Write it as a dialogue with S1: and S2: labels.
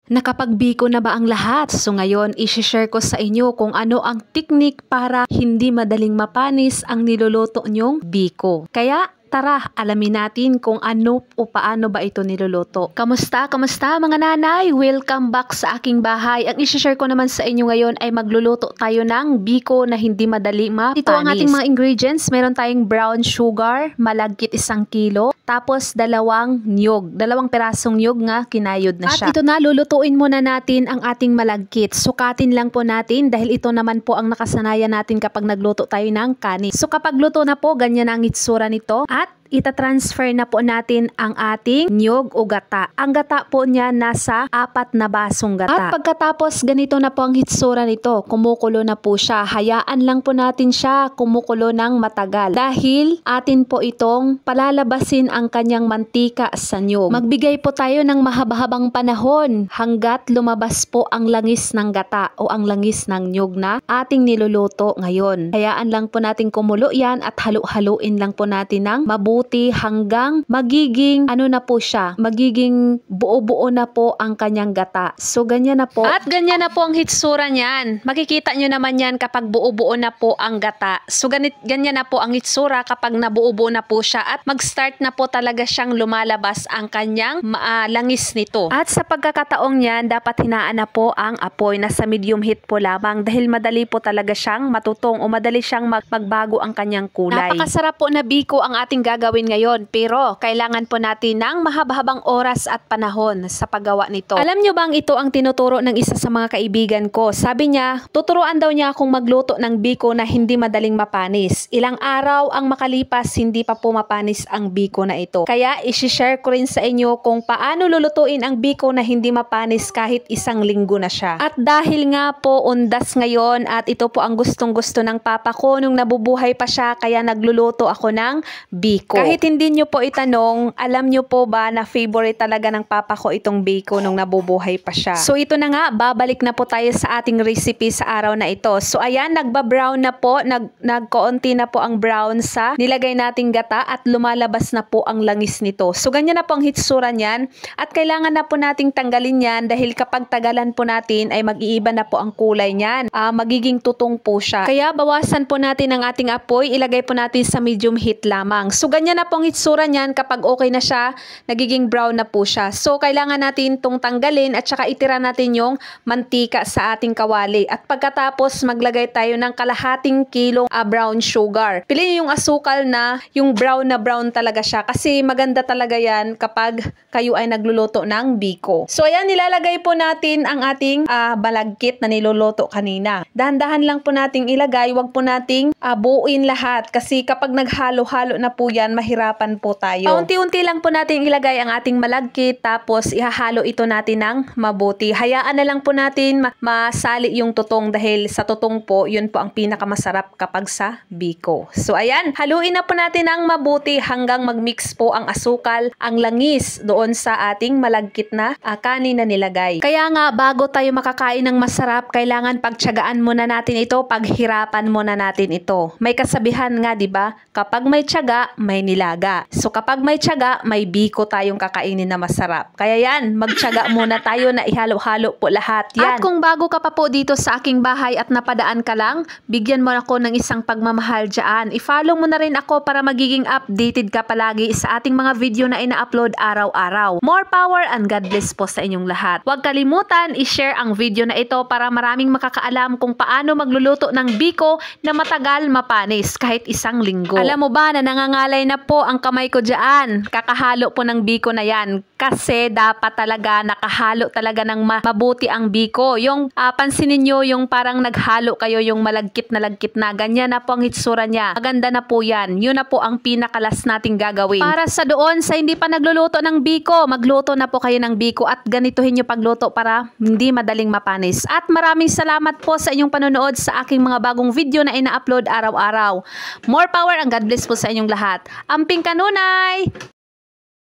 S1: Nakapagbiko na ba ang lahat? So ngayon, i-share ko sa inyo kung ano ang teknik para hindi madaling mapanis ang niluluto nyong biko. Kaya tara, alamin natin kung ano o paano ba ito niluluto. Kamusta? Kamusta mga nanay? Welcome back sa aking bahay. Ang i-share ko naman sa inyo ngayon ay magluluto tayo ng biko na hindi madali mapanis. Ito ang ating mga ingredients. Meron tayong brown sugar, malagkit 1 kilo. Tapos 2 niyog. 2 pirasong niyog nga kinayod na siya. At ito na, lulutuin muna natin ang ating malagkit. Sukatin lang po natin dahil ito naman po ang nakasanayan natin kapag nagluto tayo ng kanin. So kapag luto na po, ganyan ang itsura nito. At itatransfer na po natin ang ating niyog o gata. Ang gata po niya nasa 4 na basong gata. At pagkatapos ganito na po ang hitsura nito, kumukulo na po siya. Hayaan lang po natin siya kumukulo ng matagal. Dahil atin po itong palalabasin ang kanyang mantika sa niyog. Magbigay po tayo ng mahaba-habang panahon hanggat lumabas po ang langis ng gata o ang langis ng niyog na ating niluluto ngayon. Hayaan lang po natin kumulo yan at halu-haluin lang po natin ng mabuti hanggang magiging na po siya, magiging buo-buo na po ang kanyang gata. So ganyan na po. At ganyan na po ang hitsura niyan. Makikita nyo naman yan kapag buo-buo na po ang gata. So ganyan na po ang hitsura kapag nabuo-buo na po siya at mag-start na po talaga siyang lumalabas ang kanyang langis nito. At sa pagkakataong yan, dapat hinaan na po ang apoy. Nasa medium heat po lamang dahil madali po talaga siyang matutong o madali siyang magbago ang kanyang kulay. Napakasarap po na biko ang ating gagawin ngayon, pero kailangan po natin ng mahaba-habang oras at panahon sa paggawa nito. Alam nyo bang ito ang tinuturo ng isa sa mga kaibigan ko? Sabi niya, tuturuan daw niya akong magluto ng biko na hindi madaling mapanis. Ilang araw ang makalipas, hindi pa po mapanis ang biko na ito. Kaya i-share ko rin sa inyo kung paano lulutuin ang biko na hindi mapanis kahit 1 linggo na siya. At dahil nga po undas ngayon at ito po ang gustong-gusto ng papa ko nung nabubuhay pa siya, kaya nagluluto ako ng biko. Kahit hindi nyo po itanong, alam nyo po ba na favorite talaga ng papa ko itong biko nung nabubuhay pa siya. So ito na nga, babalik na po tayo sa ating recipe sa araw na ito. So ayan, nagba-brown na po, nagkoonti na po ang brown sa nilagay nating gata at lumalabas na po ang langis nito. So ganyan na po ang hitsura niyan at kailangan na po nating tanggalin yan dahil kapag tagalan po natin ay mag-iiba na po ang kulay niyan. Magiging tutong po siya. Kaya bawasan po natin ang ating apoy, ilagay po natin sa medium heat lamang. So ganyan na pong itsura niyan kapag okay na siya, nagiging brown na po siya. So kailangan natin itong tanggalin at saka itira natin yung mantika sa ating kawali. At pagkatapos maglagay tayo ng kalahating kilong brown sugar. Piliin yung asukal na yung brown na brown talaga siya kasi maganda talaga yan kapag kayo ay nagluluto ng biko. So ayan, nilalagay po natin ang ating balagkit na niluluto kanina. Dahan-dahan lang po nating ilagay, wag po nating buuin lahat kasi kapag naghalo-halo na po yan, mahirapan po tayo. Paunti-unti lang po natin ilagay ang ating malagkit tapos ihahalo ito natin ng mabuti. Hayaan na lang po natin masali yung tutong dahil sa tutong po, yun po ang pinakamasarap kapag sa biko. So ayan, haluin na po natin ng mabuti hanggang magmix po ang asukal, ang langis doon sa ating malagkit na kanin na nilagay. Kaya nga, bago tayo makakain ng masarap, kailangan pagtiyagaan muna natin ito, paghirapan muna natin ito. May kasabihan nga, 'di ba? Kapag may tiyaga, may nilaga. So kapag may tiyaga, may biko tayong kakainin na masarap. Kaya yan, magtiyaga muna tayo na ihalo-halo po lahat yan. At kung bago ka pa po dito sa aking bahay at napadaan ka lang, bigyan mo ako ng isang pagmamahal dyan. I-follow mo na rin ako para magiging updated ka palagi sa ating mga video na ina-upload araw-araw. More power and God bless po sa inyong lahat. Huwag kalimutan i-share ang video na ito para maraming makakaalam kung paano magluluto ng biko na matagal mapanis kahit 1 linggo. Alam mo ba na nangangalay na po ang kamay ko dyan? Kakahalo po ng biko na yan. Kasi dapat talaga nakahalo talaga ng mabuti ang biko. Yung pansinin nyo yung parang naghalo kayo yung malagkit na ganyan na po ang hitsura niya. Maganda na po yan. Yun na po ang pinakalas nating gagawin. Para sa doon sa hindi pa nagluluto ng biko, magluto na po kayo ng biko at ganituhin nyo pagluto para hindi madaling mapanis. At maraming salamat po sa inyong panonood sa aking mga bagong video na ina-upload araw-araw. More power and God bless po sa inyong lahat. Amping kanunay!